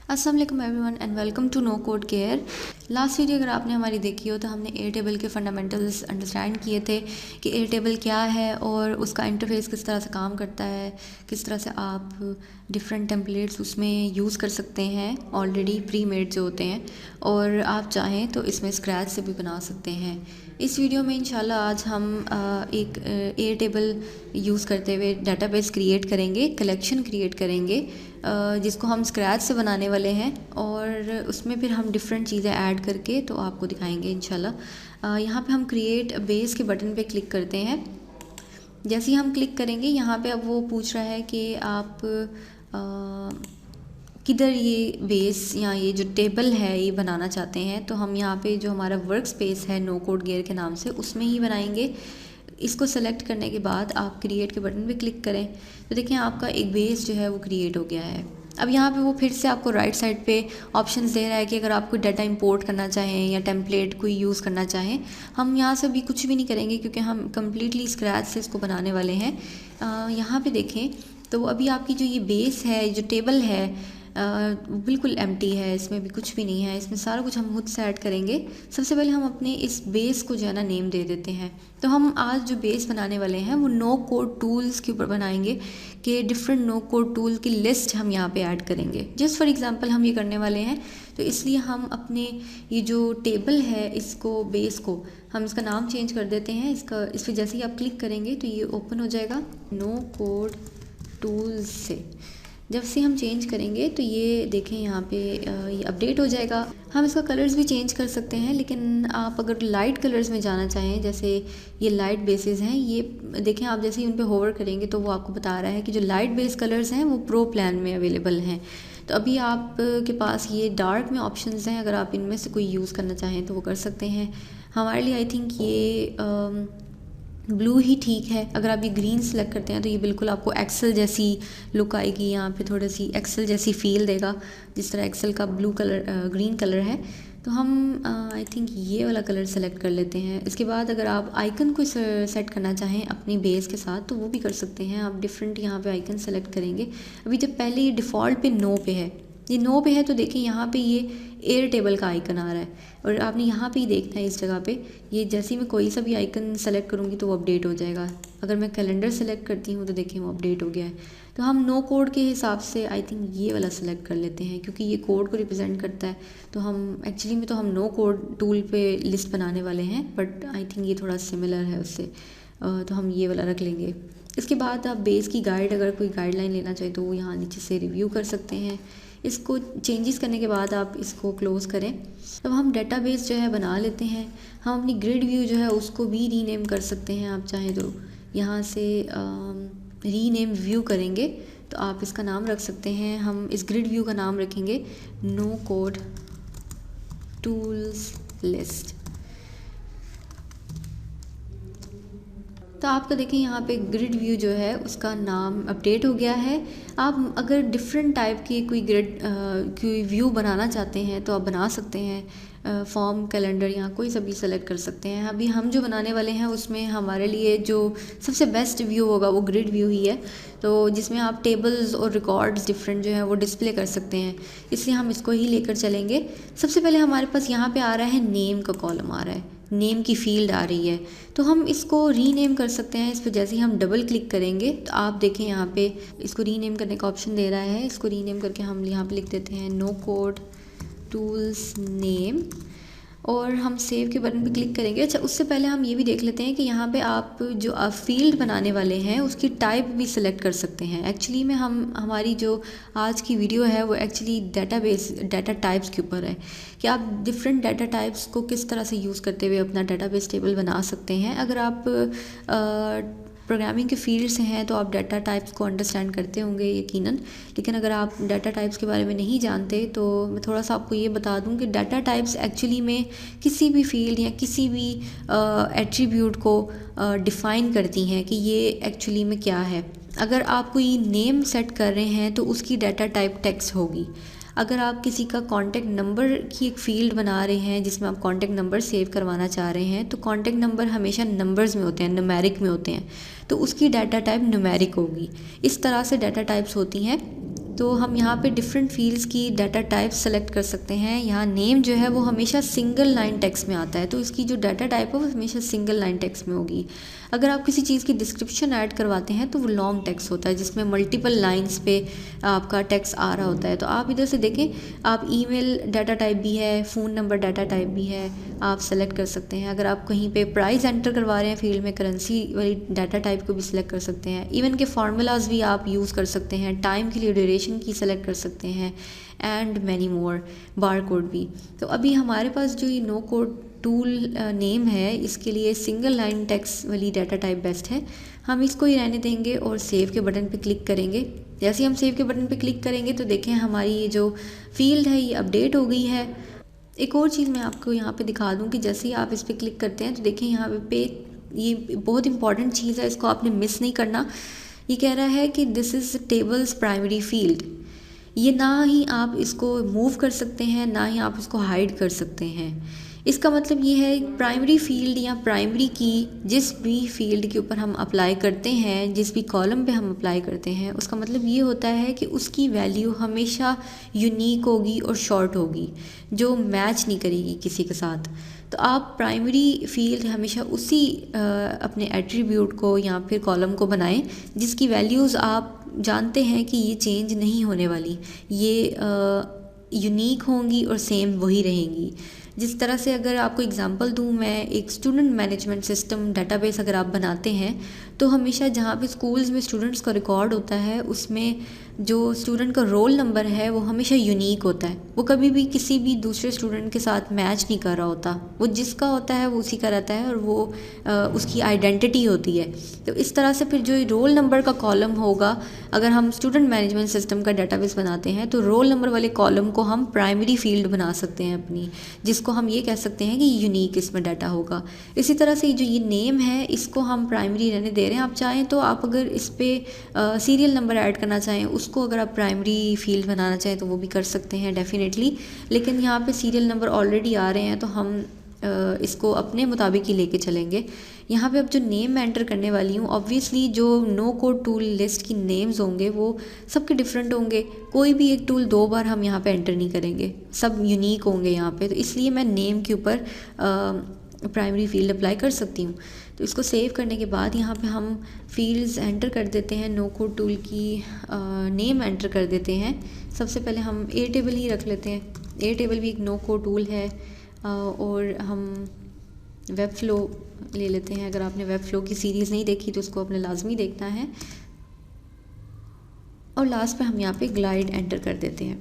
अस्सलाम वालेकुम everyone and welcome to no code care. Last video अगर आपने हमारी देखी हो तो हमने एयरटेबल के फंडामेंटल्स अंडरस्टैंड किए थे कि एयरटेबल क्या है और उसका इंटरफेस किस तरह से काम करता है, किस तरह से आप डिफरेंट टेम्पलेट्स उसमें यूज़ कर सकते हैं ऑलरेडी प्री मेड जो होते हैं, और आप चाहें तो इसमें स्क्रैच से भी बना सकते हैं। इस वीडियो में इंशाल्लाह आज हम एक एयरटेबल यूज़ करते हुए डेटाबेस क्रिएट करेंगे, कलेक्शन क्रिएट करेंगे जिसको हम स्क्रैच से बनाने वाले हैं, और उसमें फिर हम डिफरेंट चीज़ें ऐड करके तो आपको दिखाएंगे इंशाल्लाह। यहाँ पे हम क्रिएट बेस के बटन पे क्लिक करते हैं। जैसे ही हम क्लिक करेंगे यहाँ पे अब वो पूछ रहा है कि आप किधर ये बेस या ये जो टेबल है ये बनाना चाहते हैं। तो हम यहाँ पे जो हमारा वर्क स्पेस है नो कोड गियर के नाम से उसमें ही बनाएंगे। इसको सेलेक्ट करने के बाद आप क्रिएट के बटन पे क्लिक करें तो देखिए आपका एक बेस जो है वो क्रिएट हो गया है। अब यहाँ पे वो फिर से आपको राइट साइड पे ऑप्शंस दे रहा है कि अगर आप कोई डाटा इंपोर्ट करना चाहें या टेम्पलेट कोई यूज़ करना चाहें। हम यहाँ से भी कुछ भी नहीं करेंगे क्योंकि हम कम्प्लीटली स्क्रैच से इसको बनाने वाले हैं। यहाँ पे देखें तो अभी आपकी जो ये बेस है, जो टेबल है, बिल्कुल एम्प्टी है, इसमें भी कुछ भी नहीं है। इसमें सारा कुछ हम खुद से ऐड करेंगे। सबसे पहले हम अपने इस बेस को जो है ना नेम दे देते हैं। तो हम आज जो बेस बनाने वाले हैं वो नो कोड टूल्स के ऊपर बनाएंगे कि डिफरेंट नो कोड टूल की लिस्ट हम यहाँ पे ऐड करेंगे। जस्ट फॉर एग्जांपल हम ये करने वाले हैं, तो इसलिए हम अपने ये जो टेबल है इसको, बेस को हम इसका नाम चेंज कर देते हैं। इस पर जैसे ही आप क्लिक करेंगे तो ये ओपन हो जाएगा नो कोड टूल्स से। जब से हम चेंज करेंगे तो ये देखें यहाँ पे ये अपडेट हो जाएगा। हम इसका कलर्स भी चेंज कर सकते हैं, लेकिन आप अगर लाइट कलर्स में जाना चाहें, जैसे ये लाइट बेसेस हैं, ये देखें आप जैसे ही उन पे होवर करेंगे तो वो आपको बता रहा है कि जो लाइट बेस कलर्स हैं वो प्रो प्लान में अवेलेबल हैं। तो अभी आप के पास ये डार्क में ऑप्शंस हैं, अगर आप इनमें से कोई यूज़ करना चाहें तो वो कर सकते हैं। हमारे लिए आई थिंक ये ब्लू ही ठीक है। अगर आप ये ग्रीन सेलेक्ट करते हैं तो ये बिल्कुल आपको एक्सेल जैसी लुक आएगी, यहाँ पे थोड़ी सी एक्सेल जैसी फील देगा जिस तरह एक्सेल का ब्लू कलर ग्रीन कलर है। तो हम आई थिंक ये वाला कलर सेलेक्ट कर लेते हैं। इसके बाद अगर आप आइकन को सेट करना चाहें अपनी बेस के साथ तो वो भी कर सकते हैं। आप डिफरेंट यहाँ पे आइकन सेलेक्ट करेंगे। अभी जब पहले ये डिफ़ॉल्ट पे नो पे है, ये नो पे है, तो देखिए यहाँ पे ये एयर टेबल का आइकन आ रहा है, और आपने यहाँ पे ही देखना है इस जगह पे। ये जैसे ही मैं कोई सा भी आइकन सेलेक्ट करूँगी तो वो अपडेट हो जाएगा। अगर मैं कैलेंडर सेलेक्ट करती हूँ तो देखिए वो अपडेट हो गया है। तो हम नो कोड के हिसाब से आई थिंक ये वाला सेलेक्ट कर लेते हैं क्योंकि ये कोड को रिप्रेजेंट करता है। तो हम एक्चुअली में तो हम नो कोड टूल पे लिस्ट बनाने वाले हैं, बट आई थिंक ये थोड़ा सिमिलर है उससे, तो हम ये वाला रख लेंगे। इसके बाद आप बेस की गाइड, अगर कोई गाइडलाइन लेना चाहे तो वो यहाँ नीचे से रिव्यू कर सकते हैं। इसको चेंजेस करने के बाद आप इसको क्लोज़ करें। तब हम डेटाबेस जो है बना लेते हैं। हम अपनी ग्रिड व्यू जो है उसको भी रीनेम कर सकते हैं, आप चाहें तो यहाँ से रीनेम व्यू करेंगे तो आप इसका नाम रख सकते हैं। हम इस ग्रिड व्यू का नाम रखेंगे नो कोड टूल्स लिस्ट। तो आपका देखिए यहाँ पे ग्रिड व्यू जो है उसका नाम अपडेट हो गया है। आप अगर डिफरेंट टाइप की कोई ग्रिड कोई व्यू बनाना चाहते हैं तो आप बना सकते हैं। फॉर्म, कैलेंडर, यहाँ कोई सा भी सेलेक्ट कर सकते हैं। अभी हम जो बनाने वाले हैं उसमें हमारे लिए जो सबसे बेस्ट व्यू होगा वो ग्रिड व्यू ही है, तो जिसमें आप टेबल्स और रिकॉर्ड्स डिफरेंट जो है वो डिस्प्ले कर सकते हैं। इसलिए हम इसको ही लेकर चलेंगे। सबसे पहले हमारे पास यहाँ पे आ रहा है नेम का कॉलम आ रहा है, नेम की फील्ड आ रही है, तो हम इसको रीनेम कर सकते हैं। इस पर जैसे ही हम डबल क्लिक करेंगे तो आप देखें यहाँ पे इसको रीनेम करने का ऑप्शन दे रहा है। इसको रीनेम करके हम यहाँ पे लिख देते हैं नो कोड टूल्स नेम, और हम सेव के बटन पे क्लिक करेंगे। अच्छा, उससे पहले हम ये भी देख लेते हैं कि यहाँ पे आप जो फील्ड बनाने वाले हैं उसकी टाइप भी सिलेक्ट कर सकते हैं। एक्चुअली में हमारी जो आज की वीडियो है वो एक्चुअली डाटा टाइप्स के ऊपर है कि आप डिफरेंट डाटा टाइप्स को किस तरह से यूज़ करते हुए अपना डाटाबेस टेबल बना सकते हैं। अगर आप प्रोग्रामिंग के फील्ड से हैं तो आप डाटा टाइप्स को अंडरस्टैंड करते होंगे यकीनन, लेकिन अगर आप डाटा टाइप्स के बारे में नहीं जानते तो मैं थोड़ा सा आपको ये बता दूं कि डाटा टाइप्स एक्चुअली में किसी भी फील्ड या किसी भी एट्रीब्यूट को डिफ़ाइन करती हैं कि ये एक्चुअली में क्या है। अगर आप कोई नेम सेट कर रहे हैं तो उसकी डाटा टाइप टेक्स्ट होगी। अगर आप किसी का कॉन्टैक्ट नंबर की एक फ़ील्ड बना रहे हैं जिसमें आप कॉन्टैक्ट नंबर सेव करवाना चाह रहे हैं तो कॉन्टैक्ट नंबर हमेशा नंबर्स में होते हैं, न्यूमेरिक में होते हैं, तो उसकी डाटा टाइप न्यूमेरिक होगी। इस तरह से डाटा टाइप्स होती हैं। तो हम यहाँ पे डिफरेंट फील्ड्स की डाटा टाइप सेलेक्ट कर सकते हैं। यहाँ नेम जो है वो हमेशा सिंगल लाइन टेक्स्ट में आता है, तो इसकी जो डाटा टाइप है वो हमेशा सिंगल लाइन टेक्स्ट में होगी। अगर आप किसी चीज़ की डिस्क्रिप्शन ऐड करवाते हैं तो वो लॉन्ग टेक्स्ट होता है, जिसमें मल्टीपल लाइंस पे आपका टेक्स्ट आ रहा होता है। तो आप इधर से देखें, आप ईमेल डाटा टाइप भी है, फ़ोन नंबर डाटा टाइप भी है, आप सेलेक्ट कर सकते हैं। अगर आप कहीं पे प्राइस एंटर करवा रहे हैं फील्ड में, करेंसी वाली डाटा टाइप को भी सिलेक्ट कर सकते हैं। इवन के फार्मूलाज भी आप यूज़ कर सकते हैं, टाइम के लिए ड्यूरेशन की सेलेक्ट कर सकते हैं, and many more, bar code भी। तो अभी हमारे पास जो ये नो कोड टूल नेम है, इसके लिए सिंगल लाइन टेक्स्ट वाली डाटा टाइप बेस्ट है। हम इसको ही रहने देंगे और सेव के बटन पे क्लिक करेंगे। जैसे ही हम सेव के बटन पे क्लिक करेंगे तो देखें हमारी ये जो फील्ड है ये अपडेट हो गई है। एक और चीज़ मैं आपको यहाँ पे दिखा दूँ कि जैसे ही आप इस पर क्लिक करते हैं तो देखें यहाँ पे ये बहुत इंपॉर्टेंट चीज़ है, इसको आपने मिस नहीं करना। ये कह रहा है कि this is tables primary field. ये ना ही आप इसको मूव कर सकते हैं, ना ही आप इसको हाइड कर सकते हैं। इसका मतलब ये है प्राइमरी फील्ड या प्राइमरी की जिस भी फील्ड के ऊपर हम अप्लाई करते हैं, जिस भी कॉलम पे हम अप्लाई करते हैं, उसका मतलब ये होता है कि उसकी वैल्यू हमेशा यूनिक होगी और शॉर्ट होगी, जो मैच नहीं करेगी किसी के साथ। तो आप प्राइमरी फील्ड हमेशा उसी अपने एट्रीब्यूट को या फिर कॉलम को बनाएं जिसकी वैल्यूज़ आप जानते हैं कि ये चेंज नहीं होने वाली, ये यूनिक होंगी और सेम वही रहेंगी। जिस तरह से अगर आपको एग्जांपल दूं मैं, एक स्टूडेंट मैनेजमेंट सिस्टम डाटाबेस अगर आप बनाते हैं तो हमेशा जहाँ पे स्कूल्स में स्टूडेंट्स का रिकॉर्ड होता है उसमें जो स्टूडेंट का रोल नंबर है वो हमेशा यूनिक होता है, वो कभी भी किसी भी दूसरे स्टूडेंट के साथ मैच नहीं कर रहा होता, वो जिसका होता है वो उसी का रहता है और वो उसकी आइडेंटिटी होती है। तो इस तरह से फिर जो रोल नंबर का कॉलम होगा, अगर हम स्टूडेंट मैनेजमेंट सिस्टम का डाटाबेस बनाते हैं तो रोल नंबर वाले कॉलम को हम प्राइमरी फील्ड बना सकते हैं अपनी, जिसको हम ये कह सकते हैं कि यूनिक इसमें डाटा होगा। इसी तरह से जो ये नेम है इसको हम प्राइमरी रहने दे रहे हैं। आप चाहें तो आप अगर इस पर सीरियल नंबर ऐड करना चाहें, उसको अगर आप प्राइमरी फील्ड बनाना चाहें तो वो भी कर सकते हैं डेफिनेटली, लेकिन यहाँ पे सीरियल नंबर ऑलरेडी आ रहे हैं तो हम इसको अपने मुताबिक ही लेके चलेंगे। यहाँ पे अब जो नेम मैं एंटर करने वाली हूँ, ऑब्वियसली जो नो कोड टूल लिस्ट की नेम्स होंगे वो सबके डिफरेंट होंगे, कोई भी एक टूल दो बार हम यहाँ पे एंटर नहीं करेंगे, सब यूनिक होंगे यहाँ पे। तो इसलिए मैं नेम के ऊपर प्राइमरी फील्ड अप्लाई कर सकती हूँ। तो इसको सेव करने के बाद यहाँ पे हम फील्ड्स एंटर कर देते हैं, नो कोड टूल की नेम एंटर कर देते हैं। सबसे पहले हम ए टेबल ही रख लेते हैं, ए टेबल भी एक नो कोड टूल है। और हम वेब फ्लो ले लेते हैं। अगर आपने वेब फ्लो की सीरीज़ नहीं देखी तो उसको आपने लाजमी देखना है। और लास्ट पे हम यहाँ पे ग्लाइड एंटर कर देते हैं।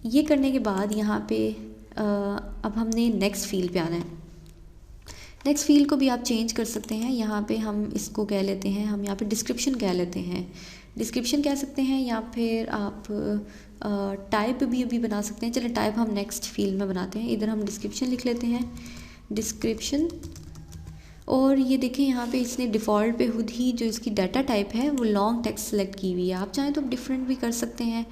ये करने के बाद यहाँ पे अब हमने नेक्स्ट फील्ड पे आना है। नेक्स्ट फील्ड को भी आप चेंज कर सकते हैं। यहाँ पे हम इसको कह लेते हैं, हम यहाँ पे डिस्क्रिप्शन कह लेते हैं, डिस्क्रिप्शन कह सकते हैं, या फिर आप टाइप भी अभी बना सकते हैं। चलिए टाइप हम नेक्स्ट फील्ड में बनाते हैं। इधर हम डिस्क्रिप्शन लिख लेते हैं, डिस्क्रिप्शन। और ये देखें यहाँ पे इसने डिफ़ॉल्ट पे खुद ही जो इसकी डाटा टाइप है वो लॉन्ग टेक्स्ट सेलेक्ट की हुई है। आप चाहें तो डिफरेंट भी कर सकते हैं,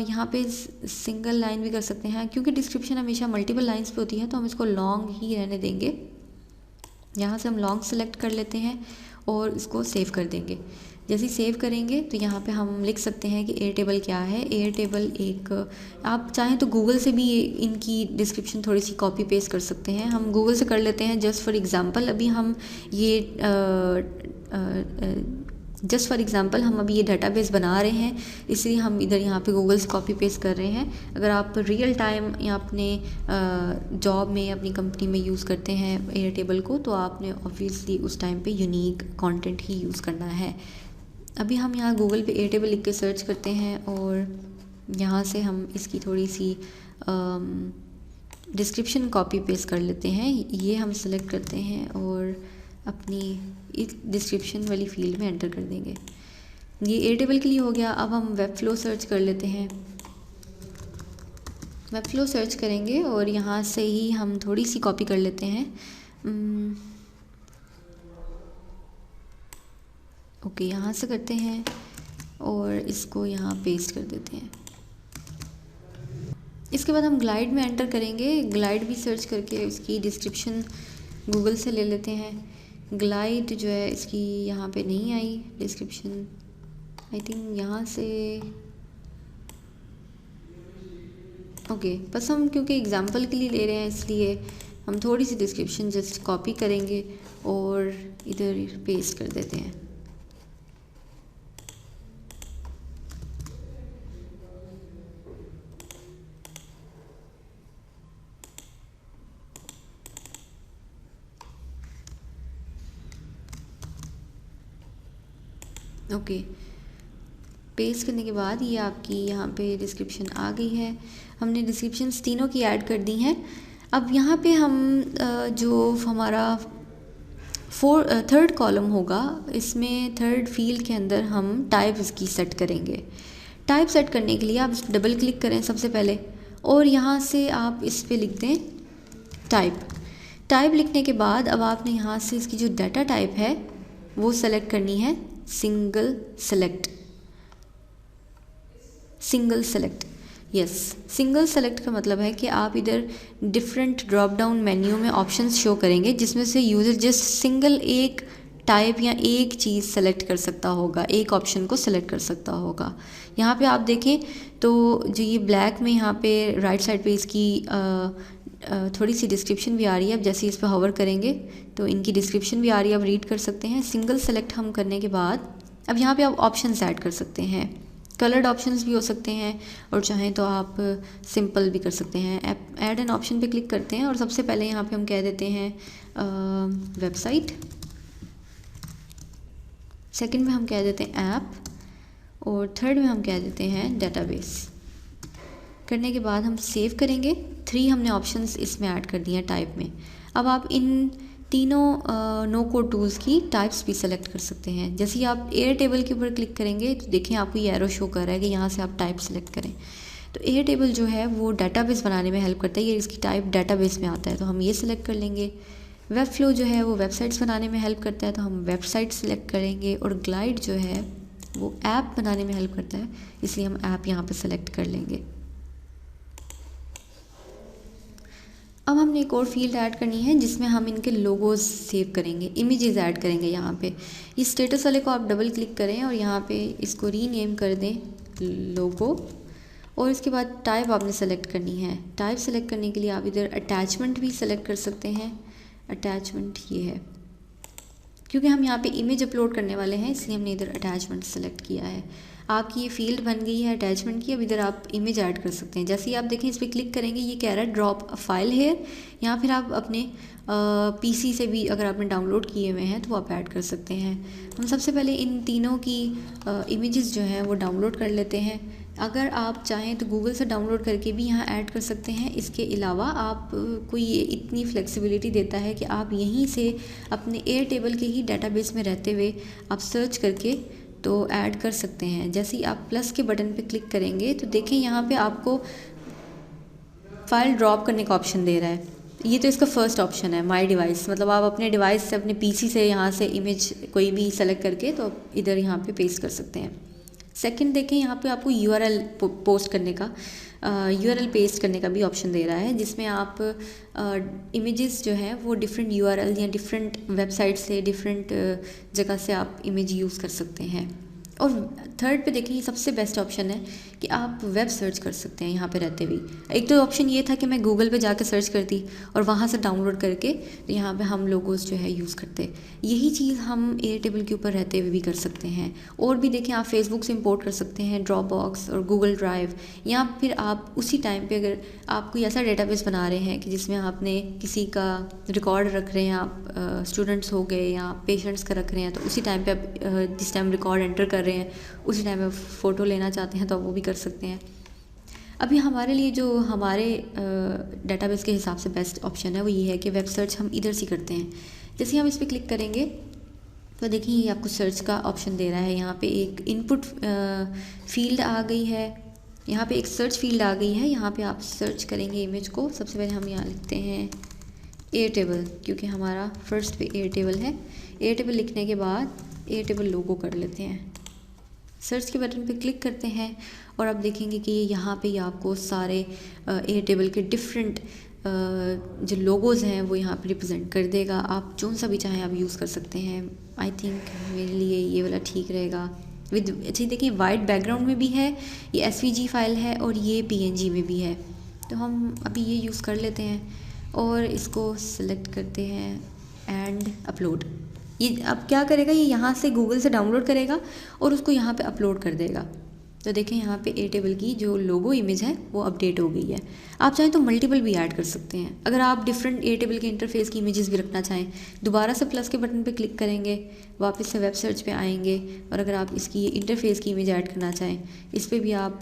यहाँ पे सिंगल लाइन भी कर सकते हैं। क्योंकि डिस्क्रिप्शन हमेशा मल्टीपल लाइंस पे होती है तो हम इसको लॉन्ग ही रहने देंगे। यहाँ से हम लॉन्ग सेलेक्ट कर लेते हैं और इसको सेव कर देंगे। जैसे ही सेव करेंगे तो यहाँ पे हम लिख सकते हैं कि एयर टेबल क्या है। एयर टेबल एक, आप चाहें तो गूगल से भी इनकी डिस्क्रिप्शन थोड़ी सी कॉपी पेस्ट कर सकते हैं। हम गूगल से कर लेते हैं जस्ट फॉर एग्ज़ाम्पल। अभी हम ये जस्ट फॉर एग्ज़ाम्पल हम अभी ये डाटाबेस बना रहे हैं, इसलिए हम इधर यहाँ पे गूगल से कॉपी पेस्ट कर रहे हैं। अगर आप रियल टाइम या अपने जॉब में अपनी कंपनी में यूज़ करते हैं एयर टेबल को, तो आपने ऑब्वियसली उस टाइम पे यूनिक कंटेंट ही यूज़ करना है। अभी हम यहाँ गूगल पे एयर टेबल लिख के सर्च करते हैं और यहाँ से हम इसकी थोड़ी सी डिस्क्रिप्शन कॉपी पेस्ट कर लेते हैं। ये हम सेलेक्ट करते हैं और अपनी इस डिस्क्रिप्शन वाली फील्ड में एंटर कर देंगे। ये एयर टेबल के लिए हो गया। अब हम वेब फ्लो सर्च कर लेते हैं। वेब फ्लो सर्च करेंगे और यहाँ से ही हम थोड़ी सी कॉपी कर लेते हैं। ओके, यहाँ से करते हैं और इसको यहाँ पेस्ट कर देते हैं। इसके बाद हम ग्लाइड में एंटर करेंगे। ग्लाइड भी सर्च करके उसकी डिस्क्रिप्शन गूगल से ले लेते हैं। ग्लाइड जो है इसकी यहाँ पे नहीं आई डिस्क्रिप्शन, आई थिंक यहाँ से ओके, बस हम क्योंकि एग्जांपल के लिए ले रहे हैं इसलिए हम थोड़ी सी डिस्क्रिप्शन जस्ट कॉपी करेंगे और इधर पेस्ट कर देते हैं। ओके, पेस्ट करने के बाद ये आपकी यहाँ पे डिस्क्रिप्शन आ गई है। हमने डिस्क्रिप्शंस तीनों की ऐड कर दी हैं। अब यहाँ पे हम जो हमारा थर्ड कॉलम होगा, इसमें थर्ड फील्ड के अंदर हम टाइप इसकी सेट करेंगे। टाइप सेट करने के लिए आप डबल क्लिक करें सबसे पहले और यहाँ से आप इस पे लिख दें टाइप। टाइप लिखने के बाद अब आपने यहाँ से इसकी जो डाटा टाइप है वो सेलेक्ट करनी है, single select. Single select, yes, single select का मतलब है कि आप इधर डिफरेंट ड्रॉप डाउन मेन्यू में ऑप्शंस शो करेंगे जिसमें से यूज़र जस्ट सिंगल एक टाइप या एक चीज़ सेलेक्ट कर सकता होगा, एक ऑप्शन को सेलेक्ट कर सकता होगा। यहाँ पे आप देखें तो जो ये ब्लैक में यहाँ पे राइट साइड पे इसकी थोड़ी सी डिस्क्रिप्शन भी आ रही है। अब जैसे इस पर होवर करेंगे तो इनकी डिस्क्रिप्शन भी आ रही है, आप रीड कर सकते हैं। सिंगल सेलेक्ट हम करने के बाद अब यहाँ पे आप ऑप्शंस ऐड कर सकते हैं। कलर्ड ऑप्शंस भी हो सकते हैं और चाहें तो आप सिंपल भी कर सकते हैं। ऐड एन ऑप्शन पे क्लिक करते हैं और सबसे पहले यहाँ पे हम कह देते हैं वेबसाइट। सेकंड में हम कह देते हैं ऐप और थर्ड में हम कह देते हैं डेटाबेस। करने के बाद हम सेव करेंगे। 3 हमने ऑप्शंस इसमें ऐड कर दिए हैं टाइप में। अब आप इन तीनों नो कोड टूल्स की टाइप्स भी सेलेक्ट कर सकते हैं। जैसे ही आप एयर टेबल के ऊपर क्लिक करेंगे तो देखें आपको ये एरो शो कर रहा है कि यहाँ से आप टाइप सेलेक्ट करें। तो एयर टेबल जो है वो डाटाबेस बनाने में हेल्प करता है, ये इसकी टाइप डाटाबेस में आता है तो हम ये सिलेक्ट कर लेंगे। वेब फ्लो जो है वो वेबसाइट्स बनाने में हेल्प करता है तो हम वेबसाइट सेलेक्ट करेंगे। और ग्लाइड जो है वो ऐप बनाने में हेल्प करता है, इसलिए हम ऐप यहाँ पर सेलेक्ट कर लेंगे। अब हमने एक और फील्ड ऐड करनी है जिसमें हम इनके लोगोज सेव करेंगे, इमेजेस ऐड करेंगे। यहाँ पे इस स्टेटस वाले को आप डबल क्लिक करें और यहाँ पे इसको रीनेम कर दें लोगो। और इसके बाद टाइप आपने सेलेक्ट करनी है। टाइप सेलेक्ट करने के लिए आप इधर अटैचमेंट भी सेलेक्ट कर सकते हैं। अटैचमेंट ये है, क्योंकि हम यहाँ पे इमेज अपलोड करने वाले हैं इसलिए हमने इधर अटैचमेंट सेलेक्ट किया है। आपकी ये फील्ड बन गई है अटैचमेंट की। अब इधर आप इमेज ऐड कर सकते हैं। जैसे ही आप देखें इस पर क्लिक करेंगे ये कह रहा है ड्रॉप अ फाइल हेयर। यहाँ फिर आप अपने पीसी से भी अगर आपने डाउनलोड किए हुए हैं तो वो आप ऐड कर सकते हैं। हम सबसे पहले इन तीनों की इमेजेस जो हैं वो डाउनलोड कर लेते हैं। अगर आप चाहें तो गूगल से डाउनलोड करके भी यहाँ ऐड कर सकते हैं। इसके अलावा आप को ये इतनी फ्लेक्सिबिलिटी देता है कि आप यहीं से अपने एयर टेबल के ही डाटाबेस में रहते हुए आप सर्च करके तो ऐड कर सकते हैं। जैसे ही आप प्लस के बटन पे क्लिक करेंगे तो देखें यहाँ पे आपको फाइल ड्रॉप करने का ऑप्शन दे रहा है। ये तो इसका फर्स्ट ऑप्शन है, माय डिवाइस, मतलब आप अपने डिवाइस से अपने पीसी से यहाँ से इमेज कोई भी सेलेक्ट करके तो इधर यहाँ पे पेस्ट कर सकते हैं। सेकंड देखें यहाँ पे आपको यूआरएल पोस्ट करने का यूआरएल पेस्ट करने का भी ऑप्शन दे रहा है, जिसमें आप इमेजेस जो हैं वो डिफरेंट यूआरएल या डिफरेंट वेबसाइट से डिफरेंट जगह से आप इमेज यूज़ कर सकते हैं। और थर्ड पे देखें ये सबसे बेस्ट ऑप्शन है कि आप वेब सर्च कर सकते हैं यहाँ पे रहते हुए। एक तो ऑप्शन ये था कि मैं गूगल पे जाकर सर्च करती और वहाँ से डाउनलोड करके तो यहाँ पे हम लोगोस जो है यूज़ करते। यही चीज़ हम एयर टेबल के ऊपर रहते हुए भी कर सकते हैं। और भी देखें आप फेसबुक से इंपोर्ट कर सकते हैं, ड्रॉप बॉक्स और गूगल ड्राइव, या फिर आप उसी टाइम पर अगर आप कोई ऐसा डेटाबेस बना रहे हैं कि जिसमें आपने किसी का रिकॉर्ड रख रहे हैं, आप स्टूडेंट्स हो गए या पेशेंट्स का रख रहे हैं, तो उसी टाइम पे आप जिस टाइम रिकॉर्ड एंटर कर रहे हैं उसी टाइम में फ़ोटो लेना चाहते हैं तो आप वो भी कर सकते हैं। अभी हमारे लिए जो हमारे डेटाबेस के हिसाब से बेस्ट ऑप्शन है वो ये है कि वेब सर्च हम इधर से करते हैं। जैसे हम इस पर क्लिक करेंगे तो देखिए ये आपको सर्च का ऑप्शन दे रहा है। यहाँ पे एक इनपुट फील्ड आ गई है, यहाँ पे एक सर्च फील्ड आ गई है। यहाँ पे आप सर्च करेंगे इमेज को। सबसे पहले हम यहाँ लिखते हैं एयर टेबल, क्योंकि हमारा फर्स्ट पे एयर टेबल है। एयर टेबल लिखने के बाद एयर टेबल लोगो कर लेते हैं। सर्च के बटन पे क्लिक करते हैं और आप देखेंगे कि यहाँ पे आपको सारे एयर टेबल के डिफरेंट जो लोगोज़ हैं वो यहाँ पे रिप्रेजेंट कर देगा। आप जो सा भी चाहें आप यूज़ कर सकते हैं। आई थिंक मेरे लिए ये वाला ठीक रहेगा। विद अच्छा देखिए वाइट बैकग्राउंड में भी है, ये एसवीजी फाइल है और ये पीएनजी में भी है। तो हम अभी ये यूज़ कर लेते हैं और इसको सिलेक्ट करते हैं एंड अपलोड। ये अब क्या करेगा, ये यहाँ से गूगल से डाउनलोड करेगा और उसको यहाँ पे अपलोड कर देगा। तो देखें यहाँ पे एटेबल की जो लोगो इमेज है वो अपडेट हो गई है। आप चाहें तो मल्टीपल भी ऐड कर सकते हैं। अगर आप डिफरेंट एटेबल के इंटरफेस की इमेजेस भी रखना चाहें, दोबारा से प्लस के बटन पे क्लिक करेंगे, वापस से वेब सर्च पे आएंगे और अगर आप इसकी इंटरफेस की इमेज ऐड करना चाहें, इस पर भी आप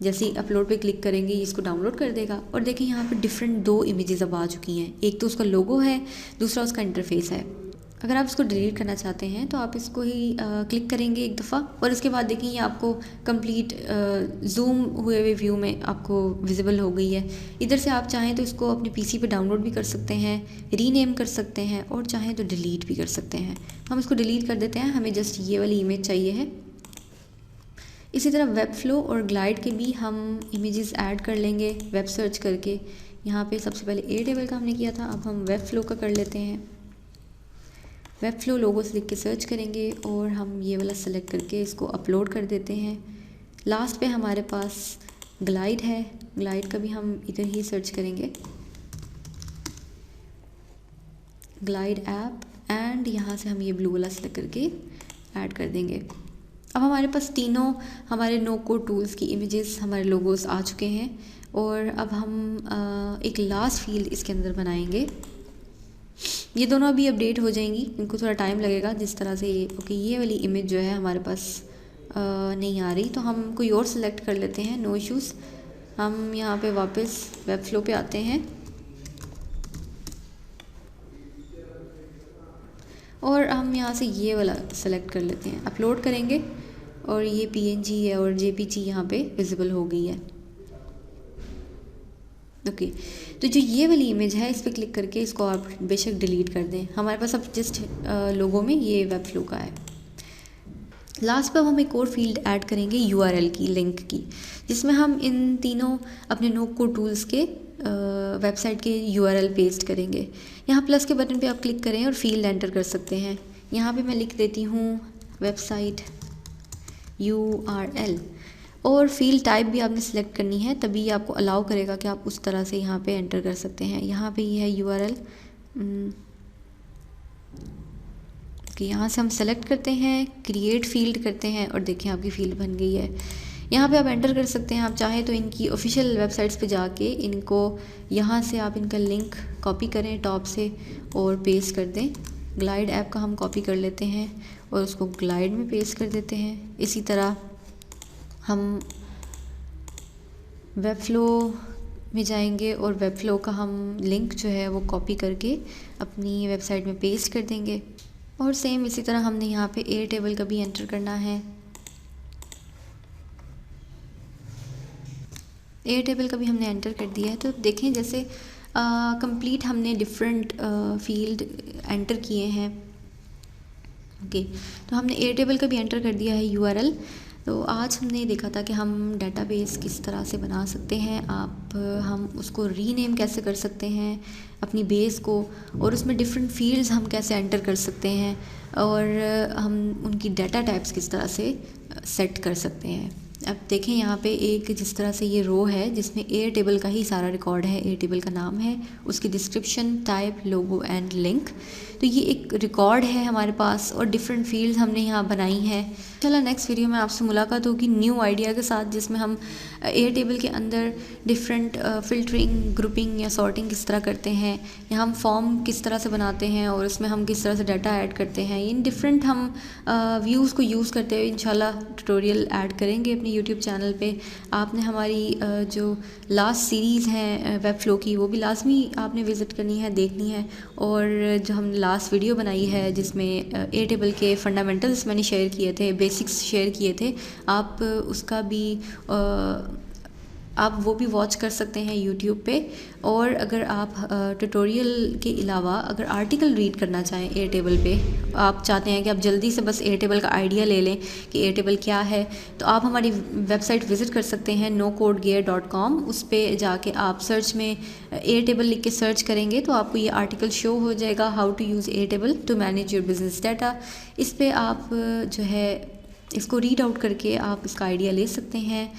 जैसे ही अपलोड पे क्लिक करेंगे इसको डाउनलोड कर देगा। और देखें यहाँ पे डिफरेंट 2 इमेजेस अब आ चुकी हैं, एक तो उसका लोगो है, दूसरा उसका इंटरफेस है। अगर आप इसको डिलीट करना चाहते हैं तो आप इसको ही क्लिक करेंगे एक दफ़ा और इसके बाद देखें ये आपको कंप्लीट जूम हुए हुए व्यू में आपको विजिबल हो गई है। इधर से आप चाहें तो इसको अपने पीसी पे डाउनलोड भी कर सकते हैं, रीनेम कर सकते हैं और चाहें तो डिलीट भी कर सकते हैं। हम इसको डिलीट कर देते हैं, हमें जस्ट ये वाली इमेज चाहिए है। इसी तरह वेब फ्लो और ग्लाइड के भी हम इमेजेस ऐड कर लेंगे वेब सर्च करके। यहाँ पे सबसे पहले एटेबल का हमने किया था, अब हम वेब फ्लो का कर लेते हैं। वेब फ्लो लोगो से लिख के सर्च करेंगे और हम ये वाला सेलेक्ट करके इसको अपलोड कर देते हैं। लास्ट पे हमारे पास ग्लाइड है, ग्लाइड का भी हम इधर ही सर्च करेंगे, ग्लाइड ऐप, एंड यहाँ से हम ये ब्लू वाला सेलेक्ट करके ऐड कर देंगे। अब हमारे पास तीनों हमारे नो कोड टूल्स की इमेजेस, हमारे लोगोस आ चुके हैं और अब हम एक लास्ट फील्ड इसके अंदर बनाएंगे। ये दोनों अभी अपडेट हो जाएंगी, इनको थोड़ा टाइम लगेगा। जिस तरह से ये वाली इमेज जो है हमारे पास नहीं आ रही, तो हम कोई और सिलेक्ट कर लेते हैं, नो इश्यूज़। हम यहाँ पे वापस वेब फ्लो पे आते हैं और हम यहाँ से ये वाला सेलेक्ट कर लेते हैं, अपलोड करेंगे और ये PNG है और JPG यहाँ पे विजिबल हो गई है। ओके, तो जो ये वाली इमेज है इस पर क्लिक करके इसको आप बेशक डिलीट कर दें। हमारे पास अब जस्ट लोगो में ये वेब फ्लो का है। लास्ट पर हम एक और फील्ड ऐड करेंगे URL की, लिंक की, जिसमें हम इन तीनों अपने नो कोड टूल्स के वेबसाइट के URL पेस्ट करेंगे। यहाँ प्लस के बटन पे आप क्लिक करें और फील्ड एंटर कर सकते हैं। यहाँ पे मैं लिख देती हूँ वेबसाइट URL और फील्ड टाइप भी आपने सेलेक्ट करनी है, तभी आपको अलाउ करेगा कि आप उस तरह से यहाँ पे एंटर कर सकते हैं। यहाँ पे ये है URL कि यहाँ से हम सेलेक्ट करते हैं, क्रिएट फील्ड करते हैं और देखें आपकी फील्ड बन गई है। यहाँ पे आप एंटर कर सकते हैं। आप चाहें तो इनकी ऑफिशियल वेबसाइट्स पे जाके इनको यहाँ से आप इनका लिंक कॉपी करें टॉप से और पेस्ट कर दें। ग्लाइड ऐप का हम कॉपी कर लेते हैं और उसको ग्लाइड में पेस्ट कर देते हैं। इसी तरह हम वेब फ्लो में जाएंगे और वेब फ्लो का हम लिंक जो है वो कॉपी करके अपनी वेबसाइट में पेस्ट कर देंगे। और सेम इसी तरह हमने यहाँ पे एयरटेबल का भी एंटर करना है, एयरटेबल का भी हमने एंटर कर दिया है। तो देखें जैसे कंप्लीट हमने डिफरेंट फील्ड एंटर किए हैं। ओके, तो हमने एयरटेबल का भी एंटर कर दिया है URL। तो आज हमने देखा था कि हम डेटाबेस किस तरह से बना सकते हैं, हम उसको रीनेम कैसे कर सकते हैं अपनी बेस को, और उसमें डिफरेंट फील्ड्स हम कैसे एंटर कर सकते हैं और हम उनकी डाटा टाइप्स किस तरह से सेट कर सकते हैं। अब देखें यहाँ पे एक जिस तरह से ये रो है जिसमें एयरटेबल का ही सारा रिकॉर्ड है, एयरटेबल का नाम है, उसकी description, type, logo and link. तो ये एक रिकॉर्ड है हमारे पास और डिफरेंट फील्ड्स हमने यहाँ बनाई हैं। चलो नेक्स्ट वीडियो में आपसे मुलाकात होगी न्यू आइडिया के साथ, जिसमें हम एयरटेबल के अंदर डिफरेंट फ़िल्टरिंग, ग्रुपिंग या सॉर्टिंग किस तरह करते हैं, या हम फॉर्म किस तरह से बनाते हैं और उसमें हम किस तरह से डाटा ऐड करते हैं। इन डिफरेंट हम व्यूज़ को यूज़ करते हुए इंशाल्लाह ट्यूटोरियल ऐड करेंगे अपने यूट्यूब चैनल पे। आपने हमारी जो लास्ट सीरीज़ है वेब फ्लो की वो भी लाजमी आपने विज़िट करनी है, देखनी है। और जो हम लास्ट वीडियो बनाई है जिसमें एयरटेबल के फंडामेंटल्स मैंने शेयर किए थे, बेसिक्स शेयर किए थे, आप उसका भी आप वो भी वॉच कर सकते हैं यूट्यूब पे। और अगर आप ट्यूटोरियल के अलावा अगर आर्टिकल रीड करना चाहें एयरटेबल पे, आप चाहते हैं कि आप जल्दी से बस एयरटेबल का आइडिया ले लें कि एयरटेबल क्या है, तो आप हमारी वेबसाइट विज़िट कर सकते हैं nocodegear.com। उस पर जाके आप सर्च में एयरटेबल लिख के सर्च करेंगे तो आपको ये आर्टिकल शो हो जाएगा, how to use Airtable to manage your business data. इस पर आप जो है इसको रीड आउट करके आप इसका आइडिया ले सकते हैं।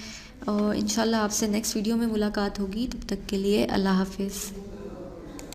और इंशाल्लाह आपसे नेक्स्ट वीडियो में मुलाकात होगी। तब तक के लिए अल्लाह हाफ़िज़।